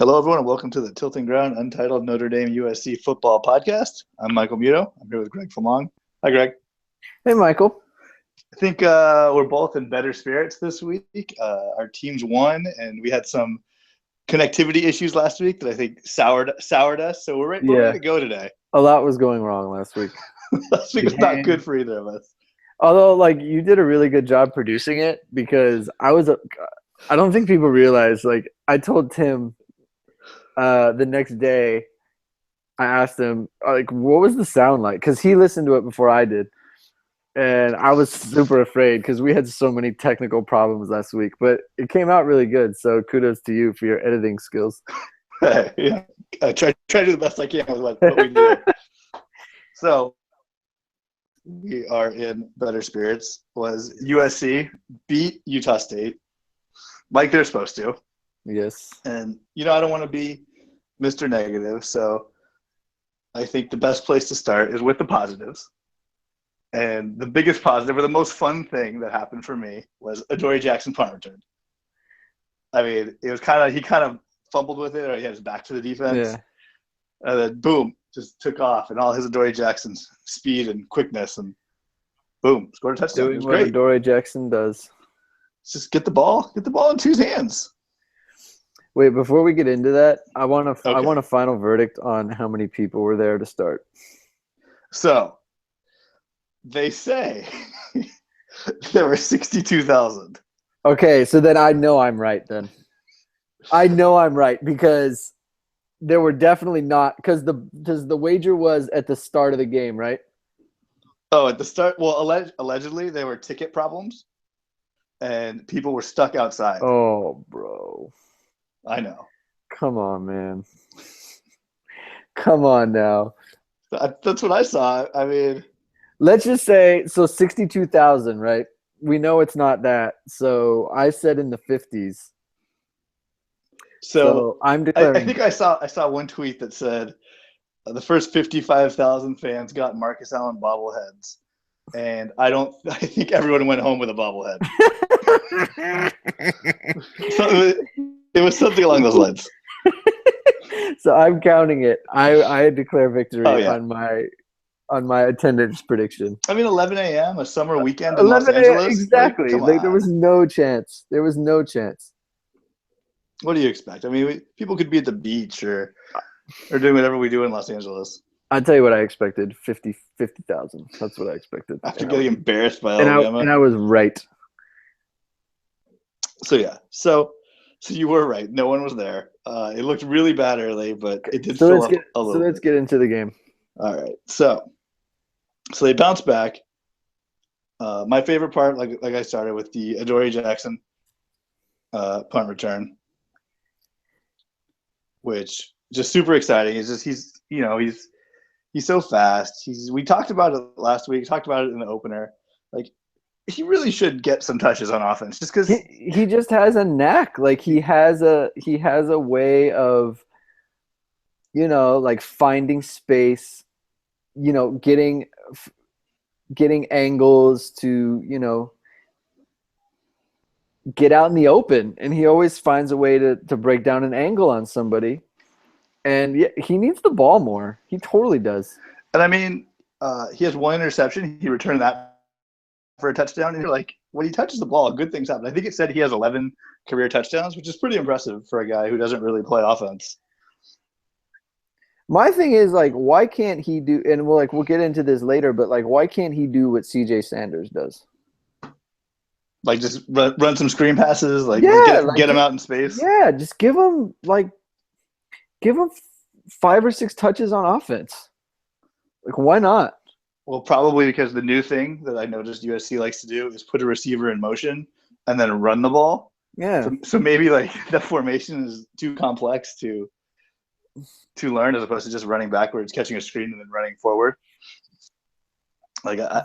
Hello, everyone, and welcome to the Tiltingground Untitled Notre Dame USC football podcast. I'm Michael Muto. I'm here with Greg Flamong. Hi, Greg. Hey, Michael. I think we're both in better spirits this week. Our teams won, and we had some connectivity issues last week that I think soured us. So we're ready to go today. A lot was going wrong last week. Last week was not good for either of us. Although, you did a really good job producing it because I don't think people realize, I told Tim the next day, I asked him, what was the sound like? Because he listened to it before I did. And I was super afraid because we had so many technical problems last week. But it came out really good, so kudos to you for your editing skills. Yeah. I try to do the best I can with what we do. So we are in better spirits. Was USC beat Utah State like they're supposed to. Yes. And, I don't want to be Mr. Negative, so I think the best place to start is with the positives. And the biggest positive, or the most fun thing that happened for me, was Adoree Jackson punt return. I mean, it was he kind of fumbled with it, or he had his back to the defense. Yeah. And then, boom, just took off. And all his Adoree Jackson's speed and quickness, and boom, scored a touchdown. Doing it was what great. Adoree Jackson does. Just get the ball into his hands. Wait, before we get into that, I want a final verdict on how many people were there to start. So, they say there were 62,000. Okay, so then I know I'm right then. I know I'm right because there were definitely not – because the wager was at the start of the game, right? Oh, at the start – well, allegedly there were ticket problems and people were stuck outside. Oh, bro. I know. Come on, man. Come on now. That's what I saw. I mean – let's just say, so 62,000, right? We know it's not that. So I said in the 50s. So I'm declaring. I think I saw one tweet that said the first 55,000 fans got Marcus Allen bobbleheads. And I think everyone went home with a bobblehead. So it was something along those lines. So I'm counting it. I declare victory on my attendance prediction. I mean, 11 a.m., a summer weekend in Los Angeles. Exactly. There was no chance. There was no chance. What do you expect? I mean, people could be at the beach or doing whatever we do in Los Angeles. I'll tell you what I expected. 50,000. That's what I expected. After getting embarrassed by Alabama. And I was right. So, yeah. So you were right. No one was there. It looked really bad early, but it did fill up a little bit. So let's get into the game. All right. So they bounced back. My favorite part, like I started with the Adoree Jackson punt return, which just super exciting. He's so fast. We talked about it last week. Talked about it in the opener. He really should get some touches on offense, just because he just has a knack. He has a way of, finding space. Getting angles to, get out in the open. And he always finds a way to break down an angle on somebody. And yeah, he needs the ball more. He totally does. And I mean, he has one interception. He returned that for a touchdown. And you're like, when he touches the ball, good things happen. I think it said he has 11 career touchdowns, which is pretty impressive for a guy who doesn't really play offense. My thing is, why can't he do – and we'll get into this later, but, why can't he do what C.J. Sanders does? Just run some screen passes, get him out in space? Yeah, just give him 5 or 6 touches on offense. Why not? Well, probably because the new thing that I noticed USC likes to do is put a receiver in motion and then run the ball. Yeah. So maybe, the formation is too complex to learn, as opposed to just running backwards, catching a screen, and then running forward. I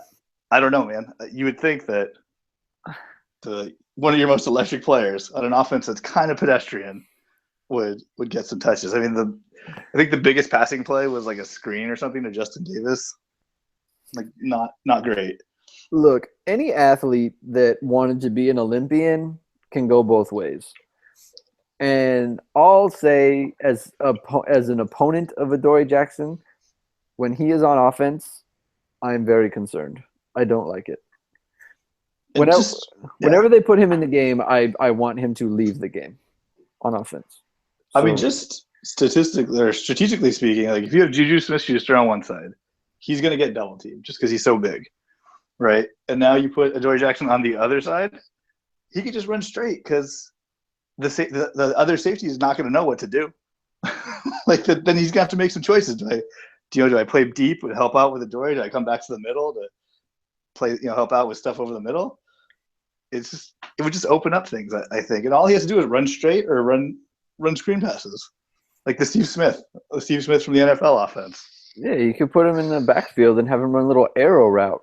don't know, man. You would think that one of your most electric players on an offense that's kind of pedestrian would get some touches. I mean, I think the biggest passing play was a screen or something to Justin Davis. Not great. Look, any athlete that wanted to be an Olympian can go both ways. And I'll say, as an opponent of Adoree Jackson, when he is on offense, I'm very concerned. I don't like it. And Whenever just yeah, whenever they put him in the game, I want him to leave the game on offense. I mean, So just statistically or strategically speaking, like if you have Juju Smith-Schuster on one side, he's going to get double teamed just because he's so big, right? And now you put Adoree Jackson on the other side, he could just run straight because the other safety is not going to know what to do. Then he's going to have to make some choices. Do I play deep and help out with Adoree? Do I come back to the middle to play, help out with stuff over the middle? It would just open up things, I think. And all he has to do is run straight or run screen passes, like the Steve Smith from the NFL offense. yeah, you could put him in the backfield and have him run a little arrow route.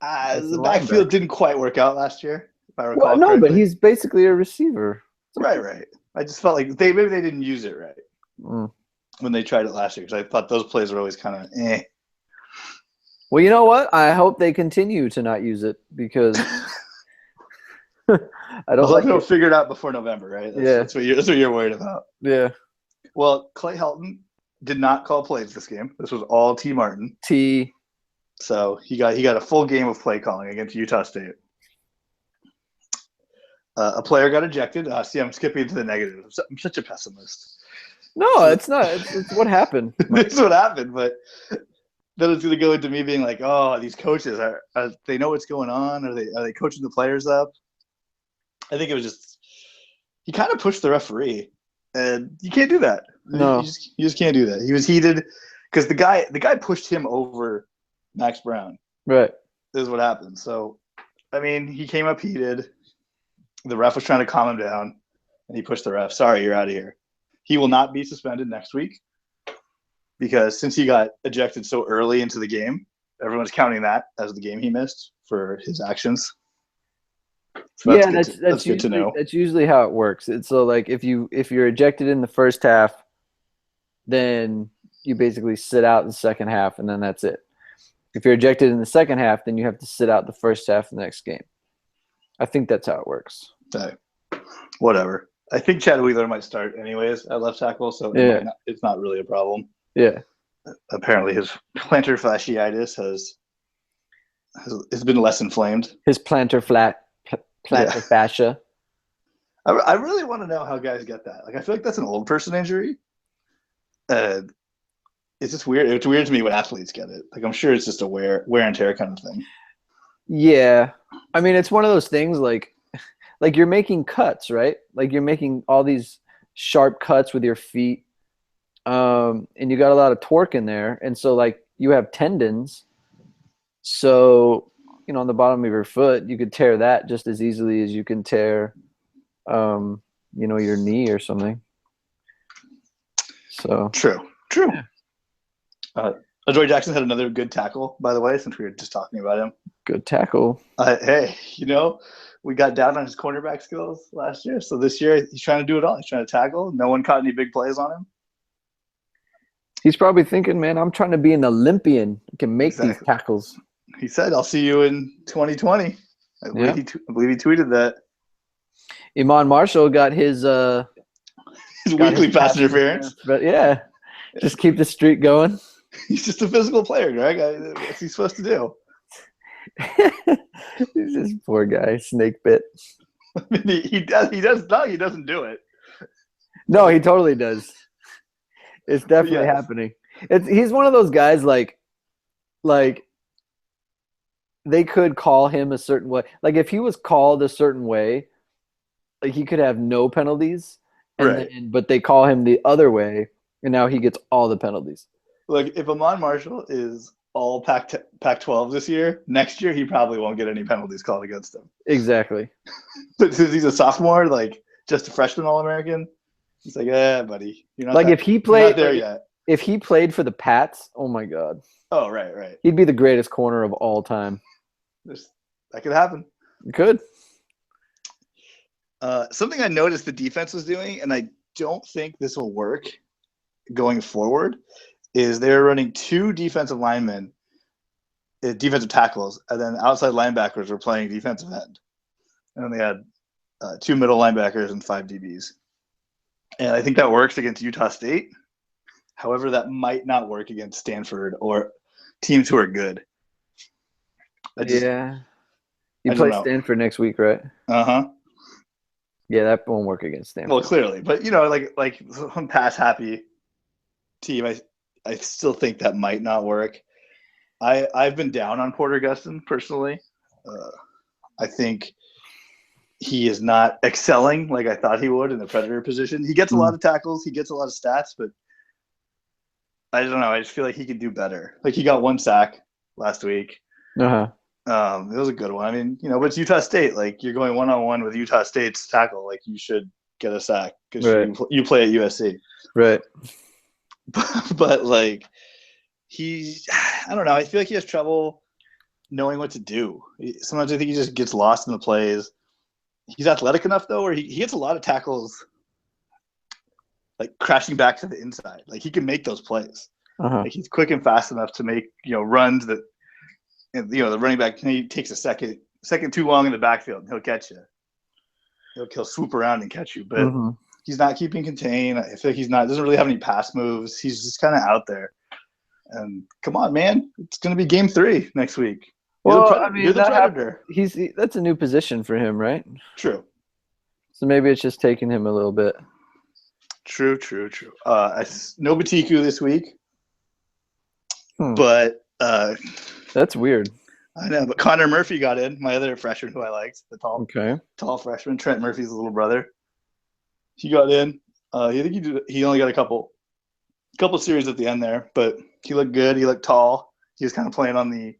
As a The backfield linebacker. didn't quite work out last year, if I Well, recall no, but correctly. he's basically a receiver. Right. I just felt like maybe they didn't use it right Mm. when they tried it last year, because I thought those plays were always kind of eh. Well, you know what? I hope they continue to not use it because I don't Well, like they'll it. figure it out before November, right? That's what you're worried about. Yeah. Well, Clay Helton did not call plays this game. This was all T. Martin. T. So he got a full game of play calling against Utah State. A player got ejected. See, I'm skipping to the negative. I'm such a pessimist. No, it's not. It's what happened. This is what happened, but then it's going to go into me being like, oh, these coaches are they know what's going on? Are they coaching the players up? I think it was just he kind of pushed the referee, and you can't do that. No. You just can't do that. He was heated because the guy pushed him over Max Brown. Right. This is what happened. So, I mean, he came up heated. The ref was trying to calm him down, and he pushed the ref. Sorry, you're out of here. He will not be suspended next week because since he got ejected so early into the game, everyone's counting that as the game he missed for his actions. So Yeah, that's good to know. that's usually how it works. It's so like if you're ejected in the first half, then you basically sit out the second half, and then that's it. If you're ejected in the second half, then you have to sit out the first half of the next game. I think that's how it works. Okay. Whatever. I think Chad Wheeler might start anyways at left tackle, so it's not really a problem. Yeah. Apparently, his plantar fasciitis has been less inflamed. His plantar fascia. I really want to know how guys get that. Like, I feel like that's an old person injury. It's just weird. It's weird to me when athletes get it. Like, I'm sure it's just a wear and tear kind of thing. Yeah. I mean, it's one of those things like you're making cuts, right? Like you're making all these sharp cuts with your feet. And you got a lot of torque in there. And so like you have tendons. So, on the bottom of your foot, you could tear that just as easily as you can tear, your knee or something. So True. Yeah. Adoree Jackson had another good tackle, by the way, since we were just talking about him. Good tackle. Hey, we got down on his cornerback skills last year. So this year, he's trying to do it all. He's trying to tackle. No one caught any big plays on him. He's probably thinking, man, I'm trying to be an Olympian. I can make these tackles. He said, I'll see you in 2020. I believe he tweeted that. Iman Marshall got his weekly pass interference. But yeah, just keep the streak going. He's just a physical player, Greg. What's he supposed to do? He's this poor guy, snake bit. I mean, he does. No, he doesn't do it. No, he totally does. It's definitely happening. He's one of those guys like they could call him a certain way. Like if he was called a certain way, like he could have no penalties, but they call him the other way, and now he gets all the penalties. Like if Iman Marshall is all Pac-12 this year, next year he probably won't get any penalties called against him. Exactly. But since he's a sophomore, like just a freshman All-American, it's like, buddy, you're not like if he played not there yet. If he played for the Pats, oh my God. Oh, right. He'd be the greatest corner of all time. That could happen. It could. Something I noticed the defense was doing, and I don't think this will work going forward, is they're running two defensive linemen, defensive tackles, and then outside linebackers were playing defensive end. And then they had two middle linebackers and 5 DBs. And I think that works against Utah State. However, that might not work against Stanford or teams who are good. Yeah. You I don't play know. Stanford next week, right? Uh-huh. Yeah, that won't work against Stanford. Well, clearly. But, like some pass-happy team, I still think that might not work. I've been down on Porter Gustin personally. I think he is not excelling like I thought he would in the predator position. He gets a lot of tackles, he gets a lot of stats, but I don't know. I just feel like he could do better. Like he got 1 sack last week. Uh-huh. It was a good one. I mean, but it's Utah State. Like you're going 1-on-1 with Utah State's tackle. Like you should get a sack because you play at USC. Right. But like I don't know. I feel like he has trouble knowing what to do. Sometimes I think he just gets lost in the plays. He's athletic enough though, where he gets a lot of tackles, like crashing back to the inside. Like he can make those plays. Uh-huh. Like he's quick and fast enough to make runs that, the running back he takes a second too long in the backfield, and he'll catch you. He'll swoop around and catch you, but he's not keeping contained. I feel like doesn't really have any pass moves. He's just kind of out there. And come on, man, it's going to be game 3 next week. You're the predator. That's a new position for him, right? True. So maybe it's just taking him a little bit. True. No Batiku this week, but that's weird. I know, but Connor Murphy got in, my other freshman who I liked, the tall freshman, Trent Murphy's little brother. He got in. I think he only got a couple series at the end there, but he looked good. He looked tall. He was kind of playing on the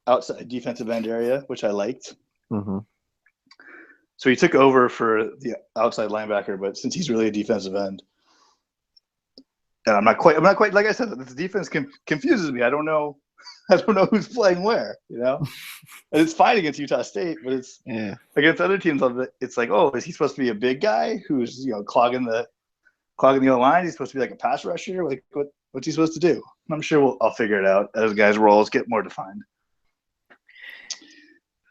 outside defensive end area, which I liked. Mm-hmm. So he took over for the outside linebacker, but since he's really a defensive end, and I'm not quite like I said, this defense confuses me. I don't know who's playing where, And it's fine against Utah State, but it's against other teams. It's like, oh, is he supposed to be a big guy who's clogging the line? He's supposed to be like a pass rusher. Like what's he supposed to do? I'm sure I'll figure it out as guys' roles get more defined.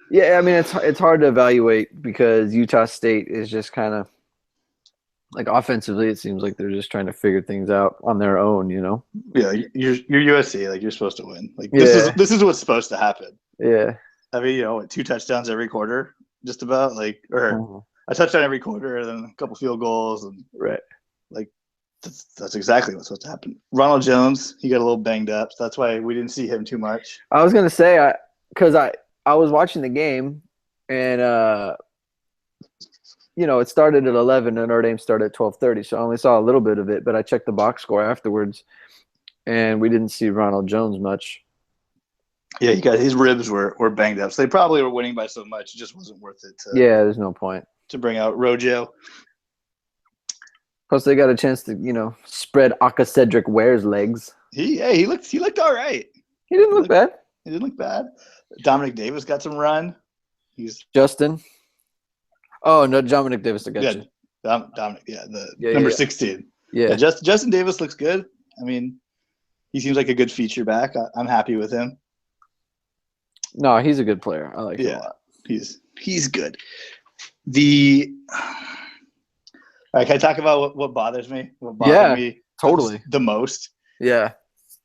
Yeah, I mean it's hard to evaluate because Utah State is just kind of like offensively. It seems like they're just trying to figure things out on their own, Yeah, you're USC. Like you're supposed to win. Like this is what's supposed to happen. Yeah. I mean, 2 touchdowns every quarter, just about or a touchdown every quarter, and then a couple field goals, and like that's exactly what's supposed to happen. Ronald Jones, he got a little banged up, so that's why we didn't see him too much. I was gonna say because I was watching the game, and it started at 11, and Notre Dame started at 12:30, so I only saw a little bit of it. But I checked the box score afterwards, and we didn't see Ronald Jones much. Yeah, his ribs were banged up, so they probably were winning by so much it just wasn't worth it. There's no point to bring out Rojo. Plus, they got a chance to spread Aka Cedric Ware's legs. He looked all right. He didn't look bad. He didn't look bad. Dominic Davis got some run. Justin. Oh no, Dominic Davis. I got you. Dominic, number 16. Yeah. Justin Davis looks good. I mean, he seems like a good feature back. I'm happy with him. No, he's a good player. I like him a lot. He's good. All right, can I talk about what bothers me? What bothers me totally the most? Yeah.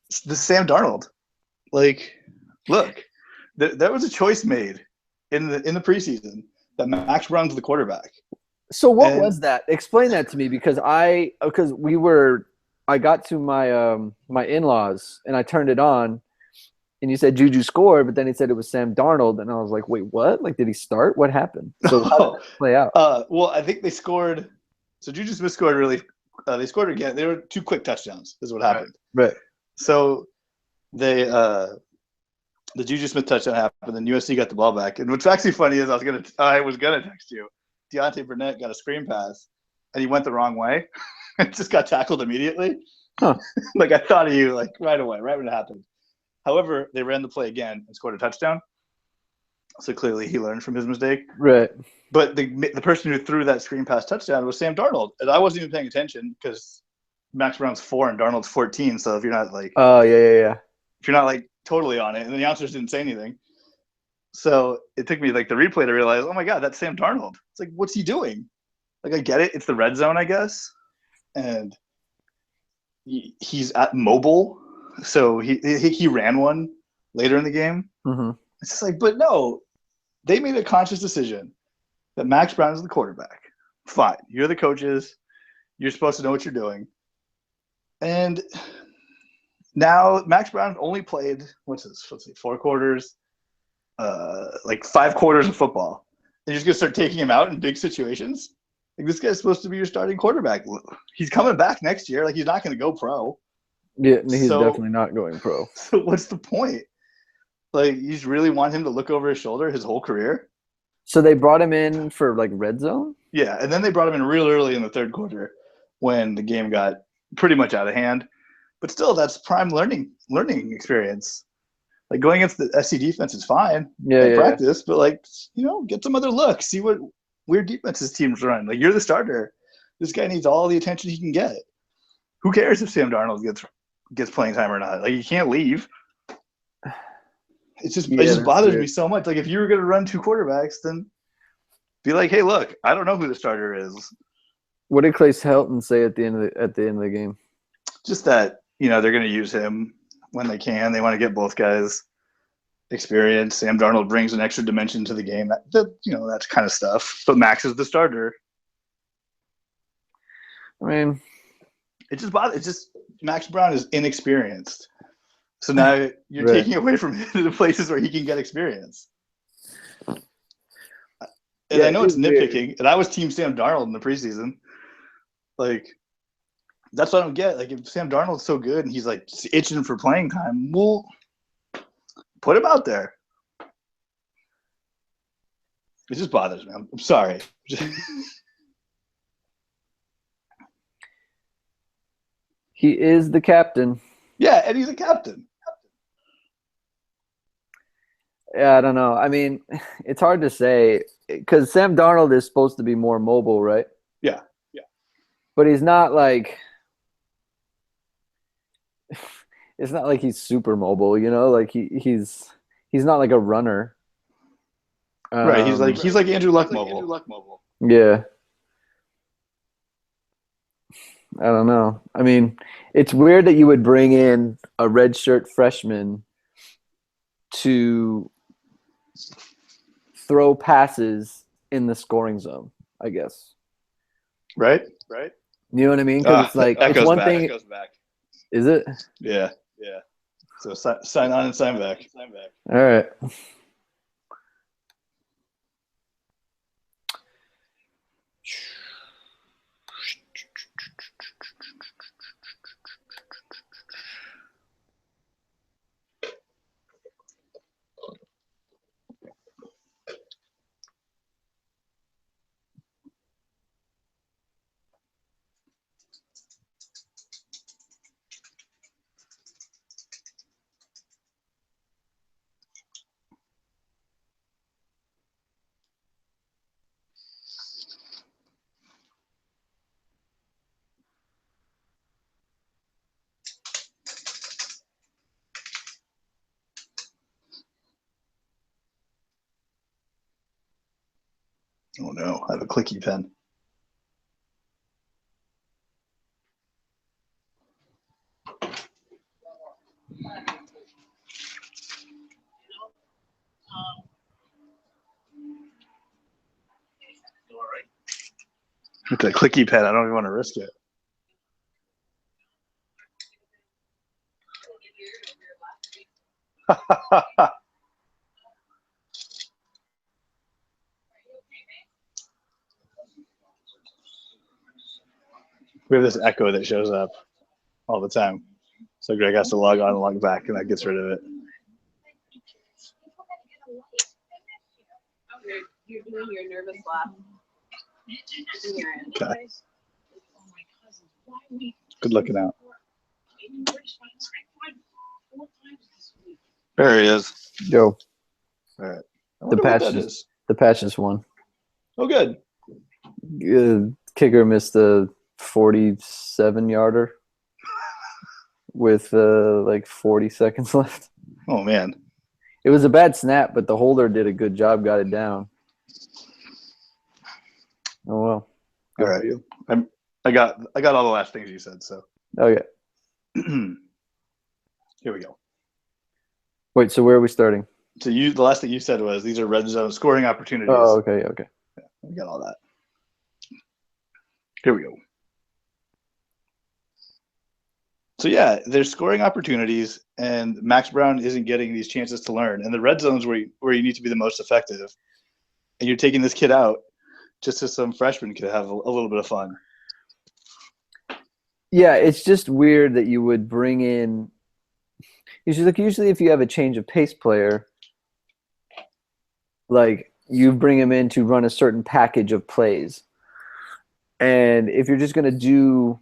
It's the Sam Darnold. Like, look, there was a choice made in the preseason that Max Brown's the quarterback. So what was that? Explain that to me because I got to my in-laws and I turned it on and you said Juju scored, but then he said it was Sam Darnold and I was like, wait, what? Like, did he start? What happened? So how did that play out? Well, I think they scored. So Juju Smith scored really. They scored again. They were 2 quick touchdowns. Is what happened. Right. So they the Juju Smith touchdown happened, then USC got the ball back. And what's actually funny is I was gonna text you. Deontay Burnett got a screen pass, and he went the wrong way, and just got tackled immediately. Huh. Like I thought of you, like right away, right when it happened. However, they ran the play again and scored a touchdown. So clearly, he learned from his mistake. Right. But the person who threw that screen pass touchdown was Sam Darnold, and I wasn't even paying attention because Max Brown's 4 and Darnold's 14. So if you're not like, yeah. If you're not like totally on it, and the announcers didn't say anything, so it took me like the replay to realize, oh my god, that's Sam Darnold. It's like, what's he doing? Like, I get it, it's the red zone, I guess, and he's at mobile, so he ran one later in the game. Mm-hmm. It's just like, but no, they made a conscious decision that Max Brown is the quarterback. Fine, you're the coaches. You're supposed to know what you're doing. And now Max Brown only played, let's see, 4 quarters, like 5 quarters of football. And you're just going to start taking him out in big situations? Like, this guy's supposed to be your starting quarterback. He's coming back next year. Like, he's not going to go pro. Yeah, he's definitely not going pro. So what's the point? Like, you just really want him to look over his shoulder his whole career? So they brought him in for, like, red zone? Yeah, and then they brought him in real early in the 3rd quarter when the game got pretty much out of hand. But still, that's prime learning experience. Like, going against the SC defense is fine in practice, but, like, get some other look. See what weird defenses teams run. Like, you're the starter. This guy needs all the attention he can get. Who cares if Sam Darnold gets playing time or not? Like, you can't leave. It just bothers me so much. Like, if you were going to run 2 quarterbacks, then be like, hey, look, I don't know who the starter is. What did Clay Helton say at the end of the game? Just that they're going to use him when they can. They want to get both guys experience. Sam Darnold brings an extra dimension to the game. That kind of stuff. But Max is the starter. I mean, it just bothers. It's just Max Brown is inexperienced. So now you're taking away from him the places where he can get experience. And I know it's nitpicking, and I was Team Sam Darnold in the preseason. Like, that's what I don't get. Like, if Sam Darnold's so good and he's, like, itching for playing time, well, put him out there. It just bothers me. I'm sorry. He is the captain. Yeah, and he's a captain. Yeah, I don't know. I mean, it's hard to say because Sam Darnold is supposed to be more mobile, right? Yeah. But he's not like – it's not like he's super mobile, Like he's not like a runner. Right. He's like Andrew Luck mobile. Yeah. I don't know. I mean, it's weird that you would bring in a redshirt freshman to throw passes in the scoring zone, I guess. Right. You know what I mean? Because it's like it's one thing. Goes back. Is it? Yeah. So sign on and sign back. All right. Oh no, I have a clicky pen. With the clicky pen, I don't even want to risk it. We have this echo that shows up all the time. So Greg has to log on and log back, and that gets rid of it. You're doing your nervous laugh. Okay. Good looking out. There he is. Yo. All right. The patch just won. Oh, good. Kicker missed a 47-yarder with like 40 seconds left. Oh, man. It was a bad snap, but the holder did a good job, got it down. Oh, well. Good for you. I got all the last things you said. So Okay. here we go. Wait, so where are we starting? So the last thing you said was these are red zone scoring opportunities. Oh, okay, okay. Yeah, we got all that. Here we go. So yeah, there's scoring opportunities, and Max Brown isn't getting these chances to learn. And the red zones where you need to be the most effective, and you're taking this kid out just so some freshman could have a little bit of fun. Yeah, it's just weird that you would bring in. Usually, if you have a change of pace player, like you bring him in to run a certain package of plays, and if you're just gonna do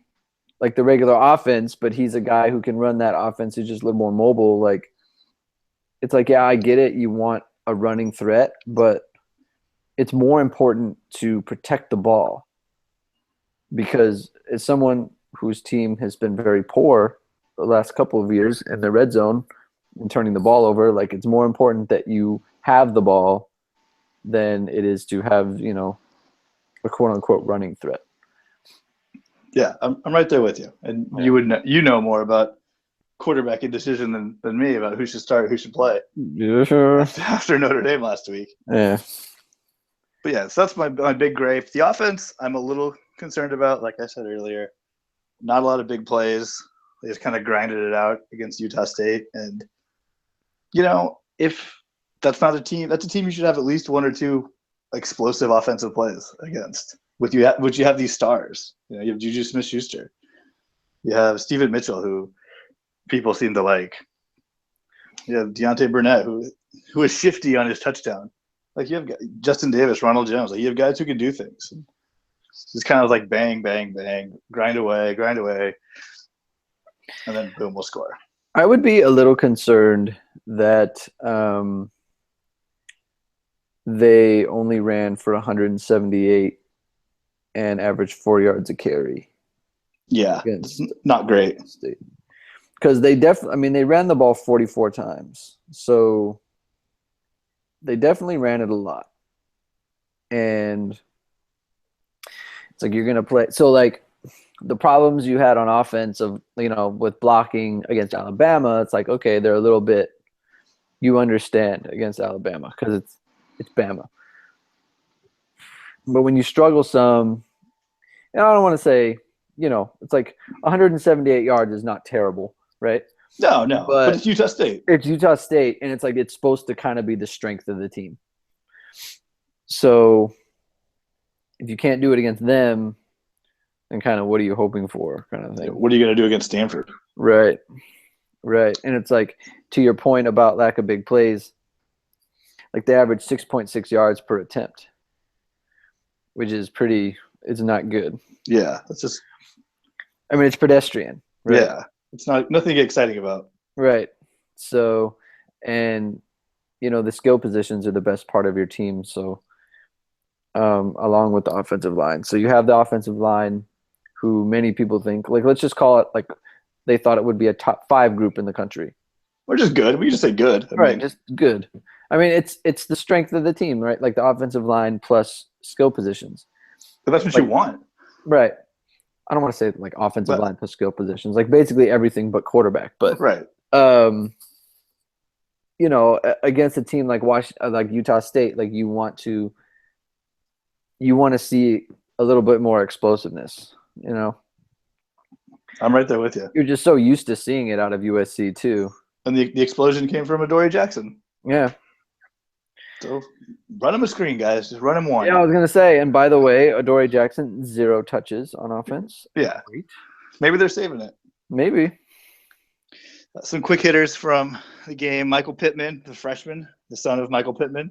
like the regular offense, but he's a guy who can run that offense who's just a little more mobile, like it's like, yeah, I get it. You want a running threat, but it's more important to protect the ball because as someone whose team has been very poor the last couple of years in the red zone and turning the ball over, like it's more important that you have the ball than it is to have, a quote unquote running threat. Yeah, I'm right there with you. And Yeah. you know more about quarterbacking decision than me about who should start, who should play. Yeah, sure. After Notre Dame last week. Yeah. But yeah, so that's my big gripe. The offense, I'm a little concerned about. Like I said earlier, not a lot of big plays. They just kind of grinded it out against Utah State. And, if that's not a team, that's a team you should have at least one or two explosive offensive plays against. Would you have these stars? You have Juju Smith-Schuster. You have Steven Mitchell, who people seem to like. You have Deontay Burnett, who is shifty on his touchdown. Like you have Justin Davis, Ronald Jones. Like you have guys who can do things. It's kind of like bang, bang, bang, grind away, and then boom, we'll score. I would be a little concerned that they only ran for 178 and averaged 4 yards a carry. Yeah, it's not great. Because they they ran the ball 44 times. So they definitely ran it a lot. And it's like you're going to play. So like the problems you had on offense of, with blocking against Alabama, it's like, okay, they're a little bit, you understand against Alabama because it's Bama. But when you struggle some, and I don't want to say, it's like 178 yards is not terrible, right? No, but it's Utah State. It's Utah State, and it's like it's supposed to kind of be the strength of the team. So if you can't do it against them, then kind of what are you hoping for kind of thing. What are you going to do against Stanford? Right. And it's like, to your point about lack of big plays, like they average 6.6 yards per attempt, which is it's not good. Yeah, it's just. It's pedestrian. Right? Yeah, it's nothing exciting about. Right. So, and the skill positions are the best part of your team. So, along with the offensive line. So you have the offensive line, who many people think, like, let's just call it like they thought it would be a top 5 group in the country. We're just good. We just say good. Just good. It's the strength of the team, right? Like the offensive line plus skill positions. But that's what you want. Right. I don't want to say like offensive line plus skill positions, like basically everything but quarterback. But right. Against a team like like Utah State, like you want to see a little bit more explosiveness. I'm right there with you. You're just so used to seeing it out of USC too. And the explosion came from Adoree Jackson. Yeah. So run him a screen, guys. Just run him one. Yeah, I was going to say, and by the way, Adoree Jackson, 0 touches on offense. Yeah. Great. Maybe they're saving it. Maybe. Some quick hitters from the game. Michael Pittman, the freshman, the son of Michael Pittman,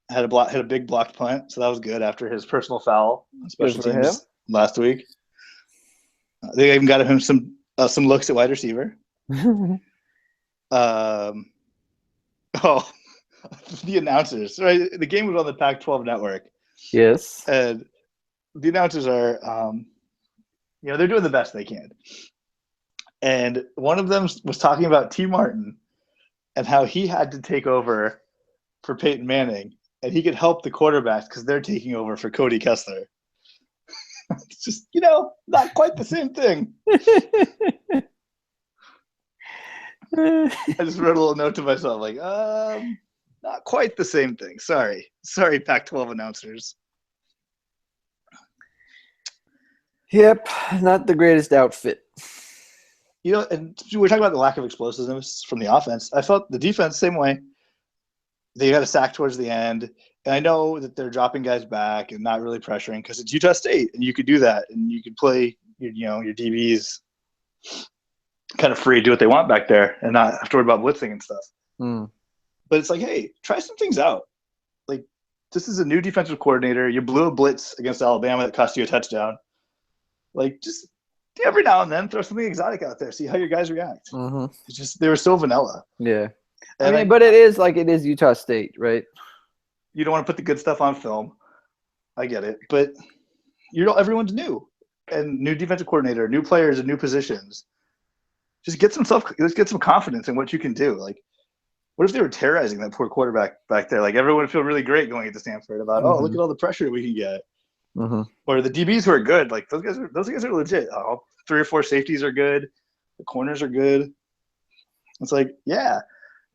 had a big blocked punt, so that was good after his personal foul on special teams last week. They even got him some looks at wide receiver. The announcers, right? The game was on the Pac-12 network. Yes. And the announcers are, they're doing the best they can. And one of them was talking about T. Martin and how he had to take over for Peyton Manning, and he could help the quarterbacks because they're taking over for Cody Kessler. It's just, not quite the same thing. I just wrote a little note to myself, like, not quite the same thing. Sorry, Pac-12 announcers. Yep, not the greatest outfit. And we're talking about the lack of explosiveness from the offense. I felt the defense same way. They got a sack towards the end, and I know that they're dropping guys back and not really pressuring because it's Utah State, and you could do that, and you could play your DBs kind of free, do what they want back there, and not have to worry about blitzing and stuff. But it's like, hey, try some things out. Like, this is a new defensive coordinator. You blew a blitz against Alabama that cost you a touchdown. Like, just every now and then throw something exotic out there. See how your guys react. It's just they were so vanilla. Yeah. And but it is Utah State, right? You don't want to put the good stuff on film. I get it. But everyone's new. And new defensive coordinator, new players and new positions. Just let's get some confidence in what you can do. Like, what if they were terrorizing that poor quarterback back there? Like, everyone would feel really great going into Stanford about, look at all the pressure we can get. Or the DBs who are good, like those guys are legit. 3 or 4 safeties are good. The corners are good. It's like, yeah,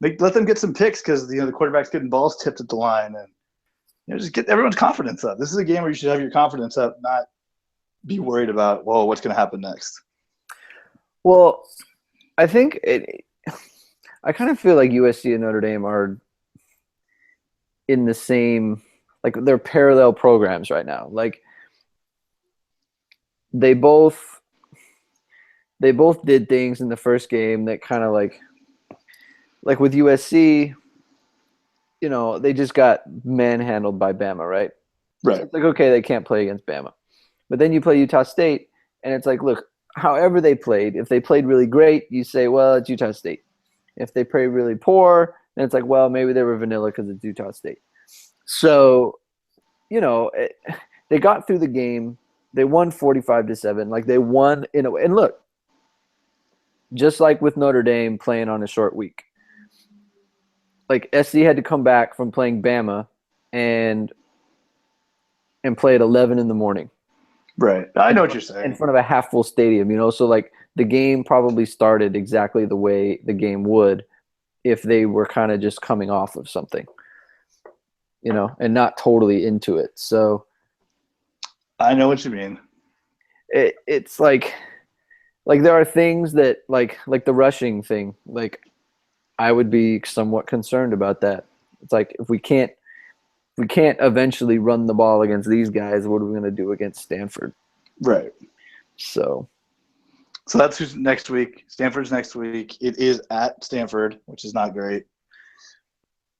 let them get some picks because the quarterback's getting balls tipped at the line, and just get everyone's confidence up. This is a game where you should have your confidence up, not be worried about what's going to happen next. Well, I think I kind of feel like USC and Notre Dame are in the same, like they're parallel programs right now. Like they both did things in the first game that kind of like with USC, they just got manhandled by Bama, right? Right. So it's like, okay, they can't play against Bama. But then you play Utah State, and it's like, look, however they played, if they played really great, you say, well, it's Utah State. If they played really poor, then it's like, well, maybe they were vanilla because it's Utah State. So, they got through the game. They won 45-7. Like, they won in a way. And look, just like with Notre Dame playing on a short week, like SC had to come back from playing Bama and play at 11 in the morning. Right. I know what you're saying. In front of a half full stadium, so like the game probably started exactly the way the game would if they were kind of just coming off of something, and not totally into it. So I know what you mean. It's like there are things that like the rushing thing, like I would be somewhat concerned about that. It's like if we can't eventually run the ball against these guys, what are we going to do against Stanford? Right. So that's who's next week. Stanford's next week. It is at Stanford, which is not great.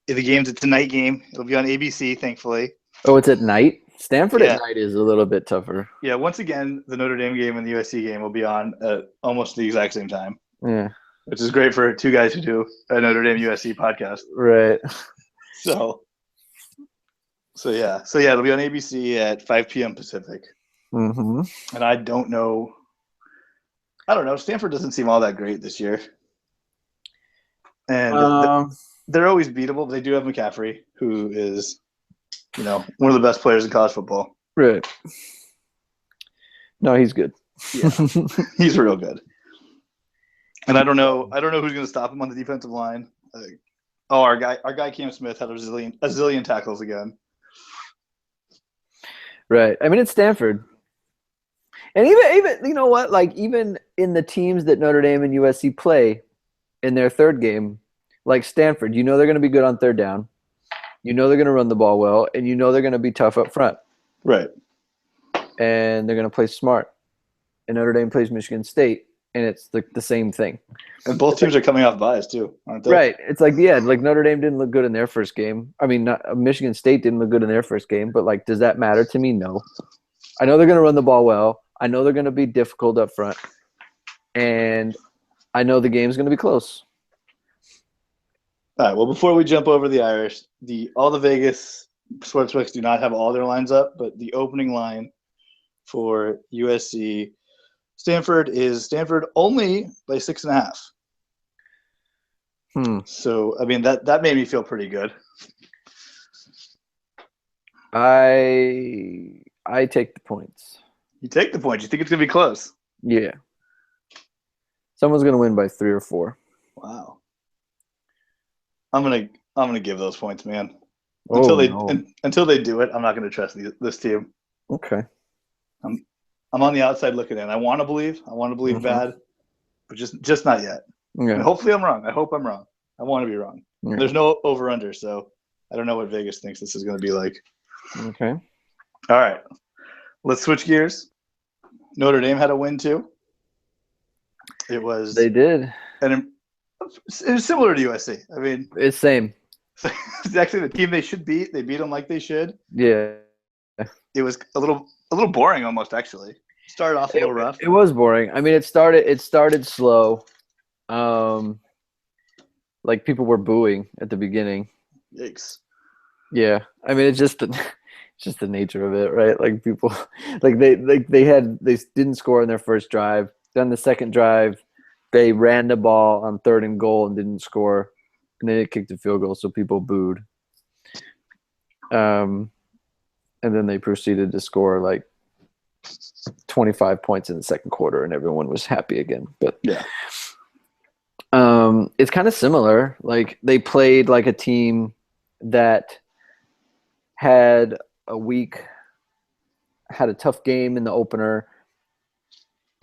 It's a night game. It'll be on ABC, thankfully. Oh, it's at night? Stanford at night is a little bit tougher. Yeah, once again, the Notre Dame game and the USC game will be on at almost the exact same time. Yeah. Which is great for 2 guys who do a Notre Dame USC podcast. Right. So yeah, it'll be on ABC at 5 p.m. Pacific. And I don't know. Stanford doesn't seem all that great this year. And they're always beatable, but they do have McCaffrey, who is, one of the best players in college football. Right. No, he's good. Yeah, he's real good. And I don't know who's going to stop him on the defensive line. Our guy Cam Smith had a zillion tackles again. Right. I mean, it's Stanford. And even you know what? Like, even in the teams that Notre Dame and USC play in their third game, like Stanford, they're going to be good on third down. They're going to run the ball well, and they're going to be tough up front. Right. And they're going to play smart. And Notre Dame plays Michigan State, and it's the same thing. And both teams are coming off buys too, aren't they? Right. It's like, like Notre Dame didn't look good in their first game. I mean, Michigan State didn't look good in their first game, but like, does that matter to me? No. I know they're going to run the ball well. I know they're going to be difficult up front. And I know the game's going to be close. All right. Well, before we jump over the Irish, all the Vegas sportsbooks do not have all their lines up, but the opening line for USC Stanford is Stanford only by 6.5. So I mean that made me feel pretty good. I take the points. You take the point. You think it's gonna be close? Yeah. Someone's gonna win by 3 or 4. Wow. I'm gonna give those points, man. Oh, Until they do it, I'm not gonna trust this team. Okay. I'm on the outside looking in. I want to believe bad, but just not yet. Yeah. And hopefully I'm wrong. I hope I'm wrong. I want to be wrong. Yeah. There's no over under, so I don't know what Vegas thinks this is going to be like. Okay. All right, let's switch gears. Notre Dame had a win too. It was. They did. And it was similar to USC. I mean, It's same. it's actually the team they should beat. They beat them like they should. Yeah. It was a little boring almost. Actually, started off a little rough. It was boring. I mean, it started slow. Like people were booing at the beginning. Yikes. Yeah. I mean, it's just the nature of it, right? Like people, like they didn't score in their first drive. Then the second drive, they ran the ball on 3rd and goal and didn't score, and then they kicked a field goal, so people booed. And then they proceeded to score like 25 points in the second quarter, and everyone was happy again. But yeah, it's kind of similar. Like they played like a team that had a tough game in the opener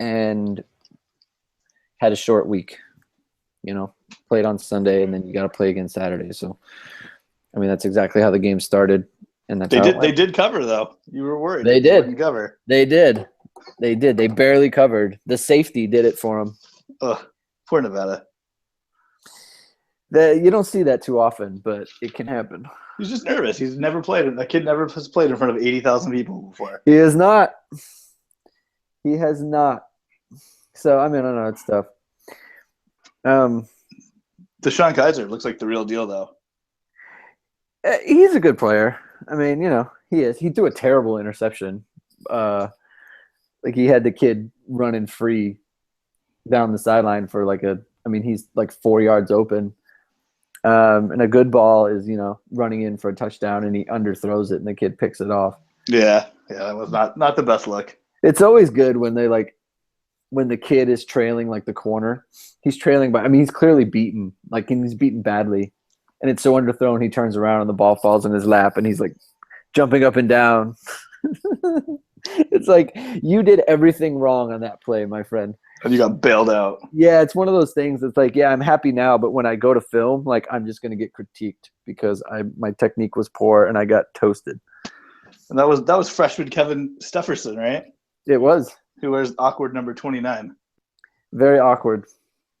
and had a short week. Played on Sunday, and then you got to play again Saturday. So, I mean, that's exactly how the game started. And that's they did cover though. You were worried. They did cover. They did. They barely covered. The safety did it for them. Ugh, poor Nevada. You don't see that too often, but it can happen. He's just nervous. He's never played. That kid never has played in front of 80,000 people before. He has not. He has not. So I mean, I don't know. It's tough. DeShone Kizer looks like the real deal, though. He's a good player. I mean, he is. He threw a terrible interception. Like he had the kid running free down the sideline for he's like 4 yards open. And a good ball is, running in for a touchdown, and he underthrows it, and the kid picks it off. Yeah, that was not the best look. It's always good when when the kid is trailing like the corner. He's trailing by. I mean, he's clearly beaten. Like he's beaten badly. And it's so underthrown, he turns around and the ball falls in his lap, and he's like jumping up and down. It's like you did everything wrong on that play, my friend. And you got bailed out. Yeah, it's one of those things. It's like, yeah, I'm happy now, but when I go to film, like I'm just going to get critiqued because my technique was poor and I got toasted. And that was freshman Kevin Stefferson, right? It was. Who wears awkward number 29. Very awkward.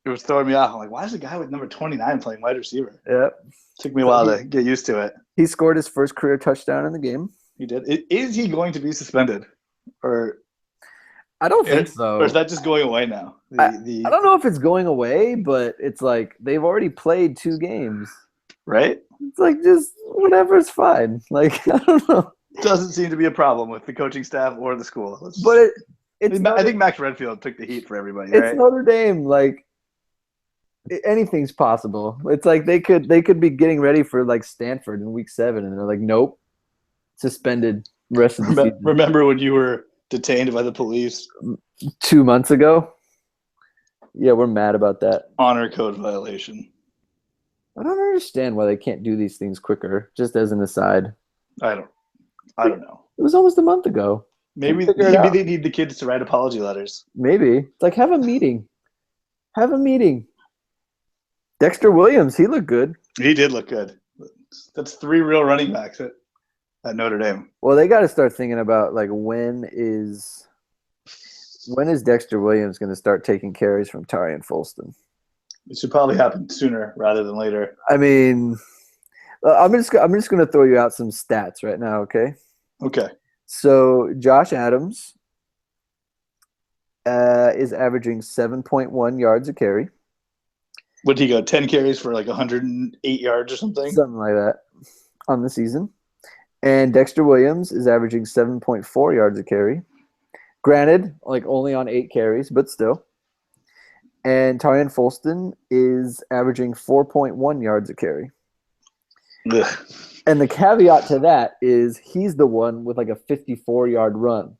It was throwing me off. I'm like, why is a guy with number 29 playing wide receiver? Yep. Took me a while to get used to it. He scored his first career touchdown in the game. He did. Is he going to be suspended? Or I don't think so. Or is that just going away now? I don't know if it's going away, but it's like they've already played 2 games. Right? It's like just whatever's fine. Like, I don't know. Doesn't seem to be a problem with the coaching staff or the school. But I think Max Redfield took the heat for everybody, it's right? Notre Dame. Like, anything's possible. It's like they could be getting ready for like Stanford in week 7, and they're like, nope, suspended rest of the season. Remember when you were detained by the police 2 months ago? Yeah, we're mad about that. Honor code violation. I don't understand why they can't do these things quicker. Just as an aside, I don't know. it was almost a month ago. Maybe they need the kids to write apology letters. Maybe it's like have a meeting. Have a meeting. Dexter Williams, he looked good. He did look good. That's 3 real running backs at Notre Dame. Well, they got to start thinking about like when is Dexter Williams going to start taking carries from Tarian Folston? It should probably happen sooner rather than later. I mean, I'm just going to throw you out some stats right now, okay? Okay. So Josh Adams is averaging 7.1 yards a carry. Would he go 10 carries for like 108 yards or something? Something like that on the season. And Dexter Williams is averaging 7.4 yards a carry. Granted, like only on 8 carries, but still. And Tarian Folston is averaging 4.1 yards a carry. Ugh. And the caveat to that is he's the one with like a 54-yard run.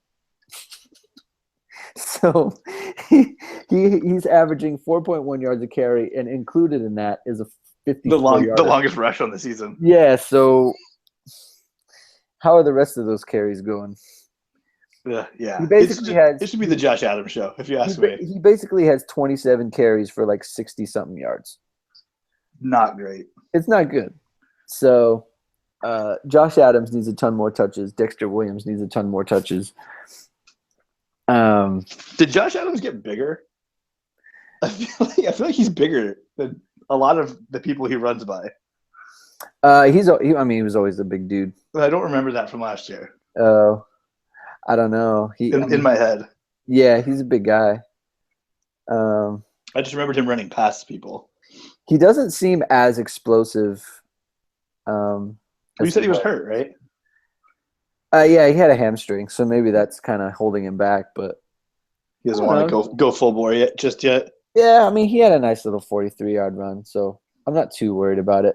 So he's averaging 4.1 yards a carry, and included in that is a 54-yarder. The longest rush on the season. Yeah. So how are the rest of those carries going? Yeah. He basically it should be the Josh Adams show, if you ask me. He basically has 27 carries for like 60-something yards. Not great. It's not good. So Josh Adams needs a ton more touches. Dexter Williams needs a ton more touches. Did Josh Adams get bigger? I feel like he's bigger than a lot of the people he runs by. He was always a big dude. I don't remember that from last year. I don't know. In my head. Yeah, he's a big guy. I just remembered him running past people. He doesn't seem as explosive. You said he was hurt, right? Yeah, he had a hamstring, so maybe that's kind of holding him back. But he doesn't want to go full bore yet. Yeah, I mean, he had a nice little 43-yard run, so I'm not too worried about it.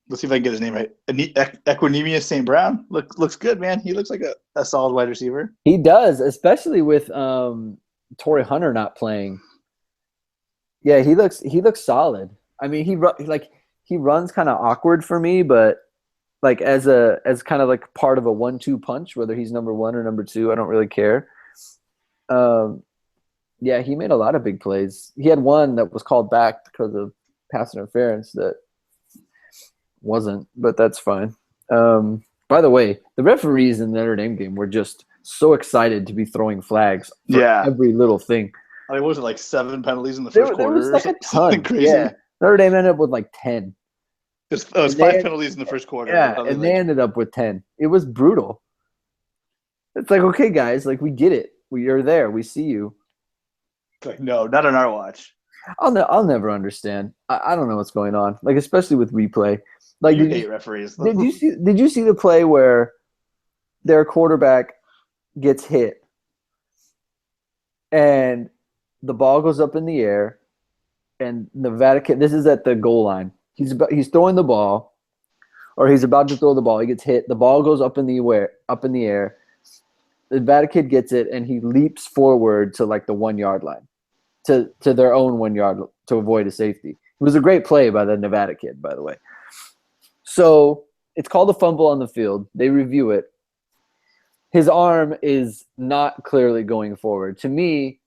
Let's see if I can get his name right. Equinemius St. Brown looks good, man. He looks like a solid wide receiver. He does, especially with Torrey Hunter not playing. Yeah, he looks solid. I mean, he runs kind of awkward for me, but like as kind of like part of a 1-2 punch, whether he's number 1 or number 2, I don't really care. Yeah, he made a lot of big plays. He had one that was called back because of pass interference that wasn't, but that's fine. By the way, the referees in the Notre Dame game were just so excited to be throwing flags for every little thing. I mean, what was it, like 7 penalties in the first quarter? There was like a ton. Crazy. Yeah. Notre Dame ended up with like 10. It was 5 penalties in the first quarter. Yeah, and they ended up with 10. It was brutal. It's like, okay, guys, like we get it. We are there. We see you. Like, no, not on our watch. I'll never understand. I don't know what's going on. Like, especially with replay. Like, you hate referees. Did you see the play where their quarterback gets hit and the ball goes up in the air, and Nevada kid, this is at the goal line. He's throwing the ball, or he's about to throw the ball. He gets hit. The ball goes up in the air. The Nevada kid gets it, and he leaps forward to like the 1-yard line, to their own 1 yard to avoid a safety. It was a great play by the Nevada kid, by the way. So it's called a fumble on the field. They review it. His arm is not clearly going forward. To me,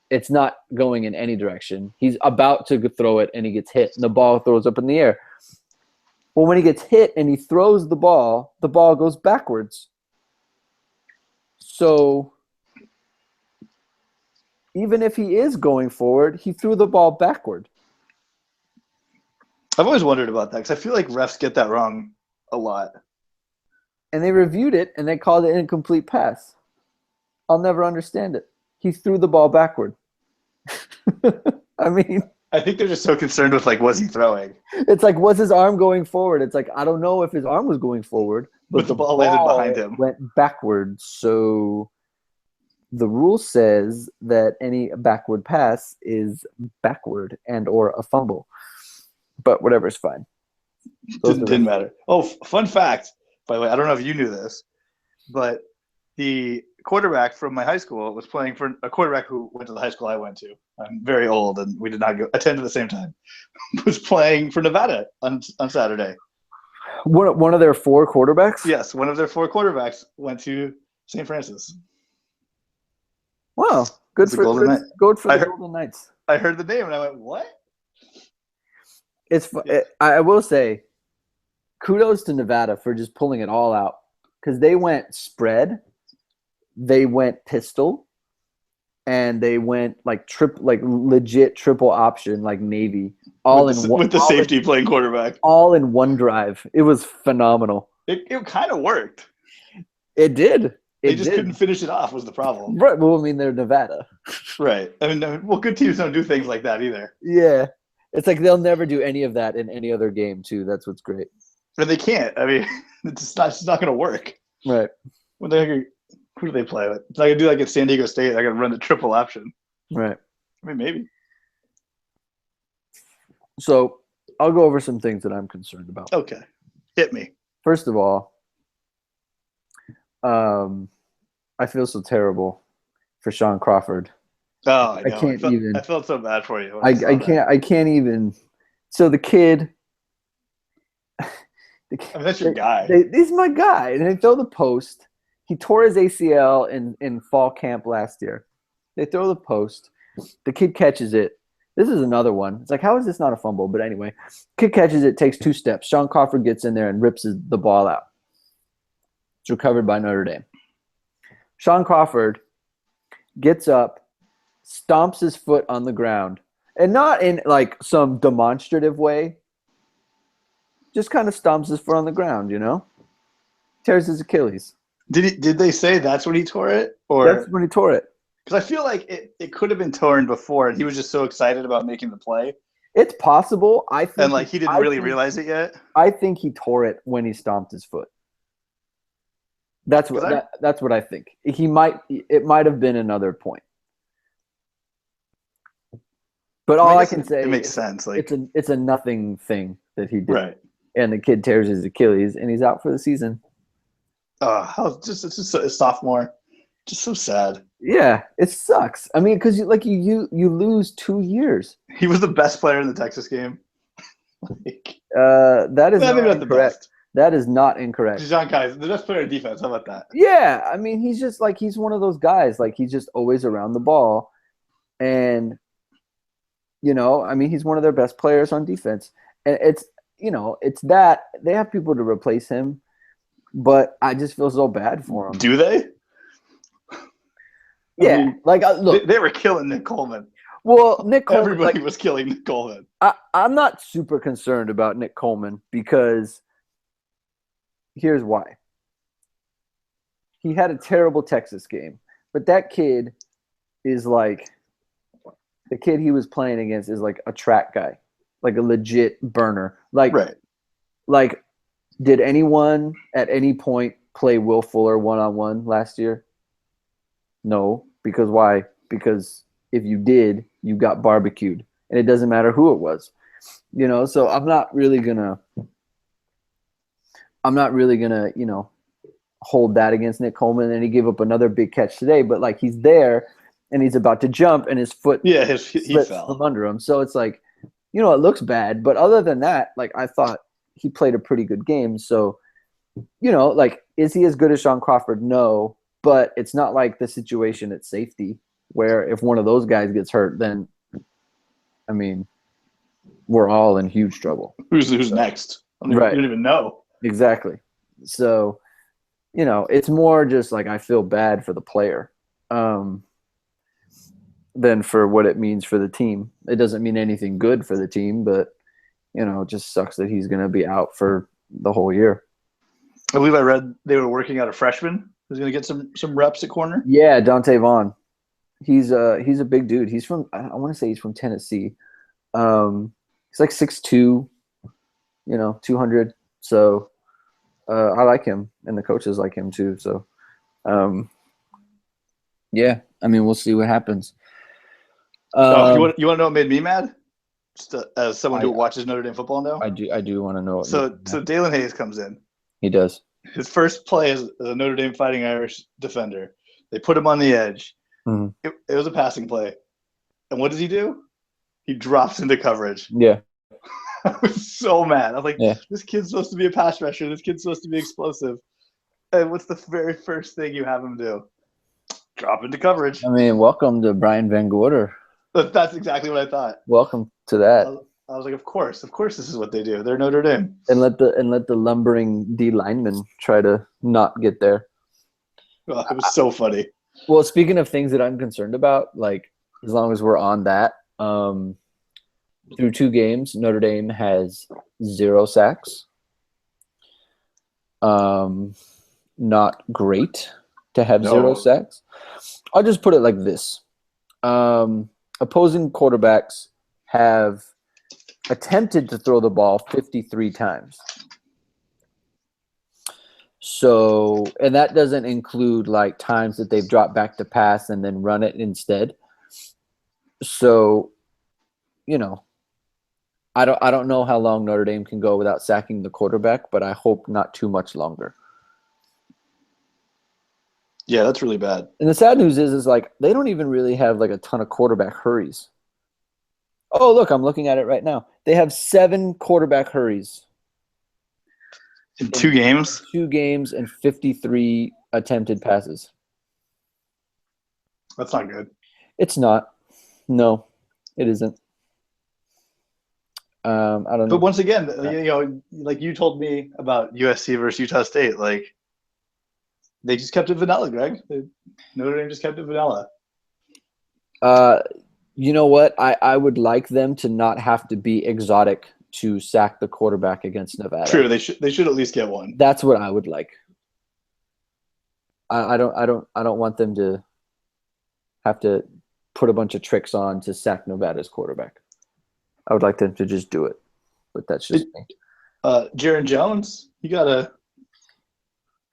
it's not going in any direction. He's about to throw it, and he gets hit, and the ball throws up in the air. Well, when he gets hit and he throws the ball goes backwards. So even if he is going forward, he threw the ball backward. I've always wondered about that because I feel like refs get that wrong a lot. And they reviewed it, and they called it an incomplete pass. I'll never understand it. He threw the ball backward. I mean, I think they're just so concerned with, like, was he throwing? It's like, was his arm going forward? It's like, I don't know if his arm was going forward, but the ball landed behind him. Went backward. So the rule says that any backward pass is backward and or a fumble. But whatever's fine. Didn't matter. Oh, fun fact, by the way, I don't know if you knew this, but the quarterback from my high school was playing for a quarterback who went to the high school I went to. I'm very old, and we did not attend at the same time. Was playing for Nevada on Saturday. One of their 4 quarterbacks? Yes, one of their 4 quarterbacks went to St. Francis. Wow, good for the Golden Knights. I heard the name, and I went, what? I will say, kudos to Nevada for just pulling it all out, because they went spread, they went pistol, and they went like legit triple option, like Navy, with the safety playing quarterback, all in one drive. It was phenomenal. It kind of worked. It did. They just couldn't finish it off was the problem. Right. Well, I mean, they're Nevada. Right. I mean, well, good teams don't do things like that either. Yeah. It's like they'll never do any of that in any other game, too. That's what's great. But they can't. I mean, it's not going to work. Right. Who do they play with? It's not going to do like at San Diego State. They're going to run the triple option. Right. I mean, maybe. So I'll go over some things that I'm concerned about. Okay. Hit me. First of all, I I feel so terrible for Sean Crawford. Oh, I I know. can't even. I felt so bad for you. When I saw that. can't even. So the kid. I mean, that's your guy. He's my guy, and they throw the post. He tore his ACL in fall camp last year. They throw the post. The kid catches it. This is another one. It's like, how is this not a fumble? But anyway, kid catches it, takes 2 steps. Sean Crawford gets in there and rips the ball out. It's recovered by Notre Dame. Sean Crawford gets up, stomps his foot on the ground, and not in like some demonstrative way. Just kind of stomps his foot on the ground, tears his Achilles. Did they say that's when he tore it, That's or when he tore it. because I feel like it could have been torn before, and he was just so excited about making the play, It's possible. I think, and like he didn't really realize it yet. I think he tore it when he stomped his foot. That's what I think. It might have been another point. But all I can say it makes sense. Like it's a nothing thing that he did. right. And the kid tears his Achilles and he's out for the season. It's just a sophomore. Just so sad. Yeah, it sucks. I mean, because you lose 2 years. He was the best player in the Texas game. That is maybe not not the incorrect. best. That is not incorrect. Jean Kai, the best player in defense. How about that? Yeah, I mean, he's just he's one of those guys. Like, he's just always around the ball. And, I mean, he's one of their best players on defense. And it's that they have people to replace him, but I just feel so bad for him. Do they? Yeah. I mean, look. They were killing Nick Coleman. Well, Nick Coleman. Everybody was killing Nick Coleman. I'm not super concerned about Nick Coleman because here's why. He had a terrible Texas game, but that kid is like the kid he was playing against is like a track guy, like a legit burner. Right. Like, did anyone at any point play Will Fuller one-on-one last year? No, because why? Because if you did, you got barbecued, and it doesn't matter who it was, So I'm not really gonna, hold that against Nick Coleman. And he gave up another big catch today, but he's there and he's about to jump, and his foot he fell from under him. So it's it looks bad, but other than that, I thought he played a pretty good game. So, is he as good as Sean Crawford? No. But it's not like the situation at safety where if one of those guys gets hurt, then, I mean, we're all in huge trouble. Who's next? Right. You don't even know. Exactly. So, it's more just I feel bad for the player than for what it means for the team. It doesn't mean anything good for the team, but, it just sucks that he's going to be out for the whole year. I believe I read they were working out a freshman who's going to get some reps at corner. Yeah, Dante Vaughn. He's a big dude. He's from I want to say he's from Tennessee. He's 6'2", 200. So I like him, and the coaches like him too. So yeah, I mean, we'll see what happens. You want to know what made me mad? Just as someone who watches Notre Dame football now. I do want to know. So Dalen Hayes comes in. He does. His first play as a Notre Dame Fighting Irish defender. They put him on the edge. Mm-hmm. It was a passing play. And what does he do? He drops into coverage. Yeah. I was so mad. I was like, This kid's supposed to be a pass rusher. This kid's supposed to be explosive. And what's the very first thing you have him do? Drop into coverage. I mean, welcome to Brian Van Gorder. That's exactly what I thought. Welcome to that. I was like, of course this is what they do. They're Notre Dame. And let the lumbering D lineman try to not get there. Oh, it was so funny. Well, speaking of things that I'm concerned about, as long as we're on that, through 2 games, Notre Dame has 0 sacks. Not great to have 0 sacks. I'll just put it like this. Opposing quarterbacks have attempted to throw the ball 53 times. So, and that doesn't include times that they've dropped back to pass and then run it instead. So, I don't know how long Notre Dame can go without sacking the quarterback, but I hope not too much longer. Yeah, that's really bad. And the sad news is like they don't even really have like a ton of quarterback hurries. Oh, look, I'm looking at it right now. They have 7 quarterback hurries In 2 games? 2 games and 53 attempted passes. That's not good. It's not. No, it isn't. I don't know. But once again, like you told me about USC versus Utah State, like they just kept it vanilla, Greg. Notre Dame just kept it vanilla. You know what? I would like them to not have to be exotic to sack the quarterback against Nevada. True, they should at least get one. That's what I would like. I don't want them to have to put a bunch of tricks on to sack Nevada's quarterback. I would like them to just do it, but that's just me. Jaron Jones, he got an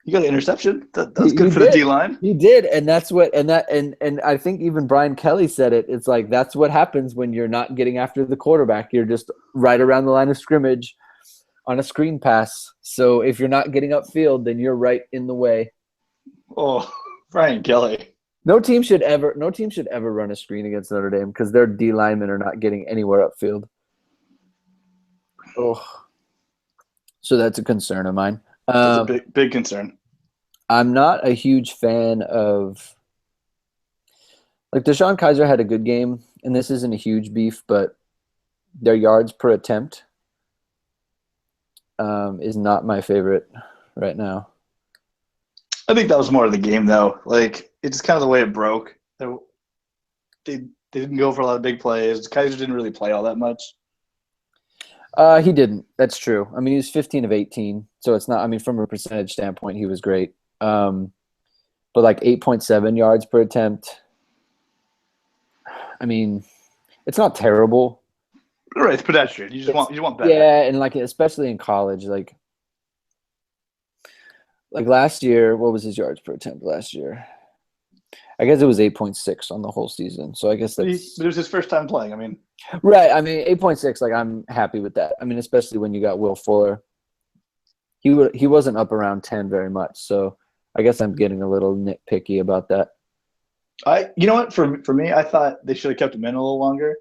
interception. That was good for the D line. He did, and that's what and I think even Brian Kelly said it. It's like that's what happens when you're not getting after the quarterback. You're just right around the line of scrimmage on a screen pass. So if you're not getting upfield, then you're right in the way. Oh, Brian Kelly. No team should ever run a screen against Notre Dame because their D linemen are not getting anywhere upfield. Oh, so that's a concern of mine. That's a big concern. I'm not a huge fan of like Deshaun Kaiser had a good game, and this isn't a huge beef, but their yards per attempt is not my favorite right now. I think that was more of the game, though. Like, it's just kind of the way it broke. They didn't go for a lot of big plays. Kaiser didn't really play all that much. He didn't. That's true. I mean, he was 15 of 18, so it's not. I mean, from a percentage standpoint, he was great. But like 8.7 yards per attempt. I mean, it's not terrible. Right, it's pedestrian. You just want better. Yeah, and like especially in college, like last year, what was his yards per attempt last year? I guess it was 8.6 on the whole season. So I guess But that's it was his first time playing. I mean, right. I mean, 8.6. Like I'm happy with that. I mean, especially when you got Will Fuller. He wasn't up around 10 very much. So I guess I'm getting a little nitpicky about that. you know what? For me, I thought they should have kept him in a little longer,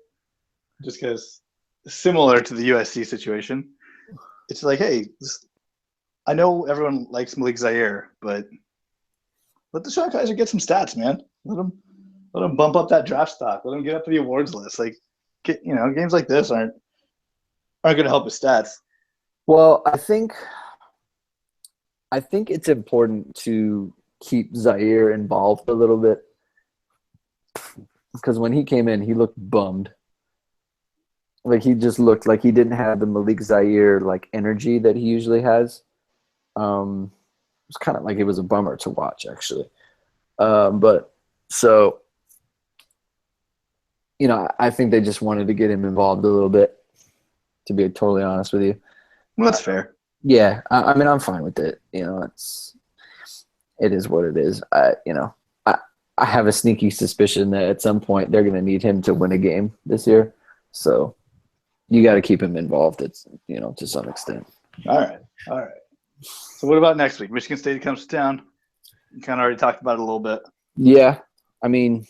just because similar to the USC situation. It's like, hey, I know everyone likes Malik Zaire, but let Deshaun Kaiser get some stats, man. Let him bump up that draft stock. Let him get up to the awards list. Like, games like this aren't going to help his stats. Well, I think it's important to keep Zaire involved a little bit because when he came in, he looked bummed. Like he just looked like he didn't have the Malik Zaire like energy that he usually has. It was kind of like it was a bummer to watch, actually. But so, I think they just wanted to get him involved a little bit. To be totally honest with you. Well, that's fair. Yeah, I mean, I'm fine with it. It is what it is. I have a sneaky suspicion that at some point they're going to need him to win a game this year. So you got to keep him involved. It's to some extent. All right. So what about next week? Michigan State comes to town. You kind of already talked about it a little bit. Yeah, I mean,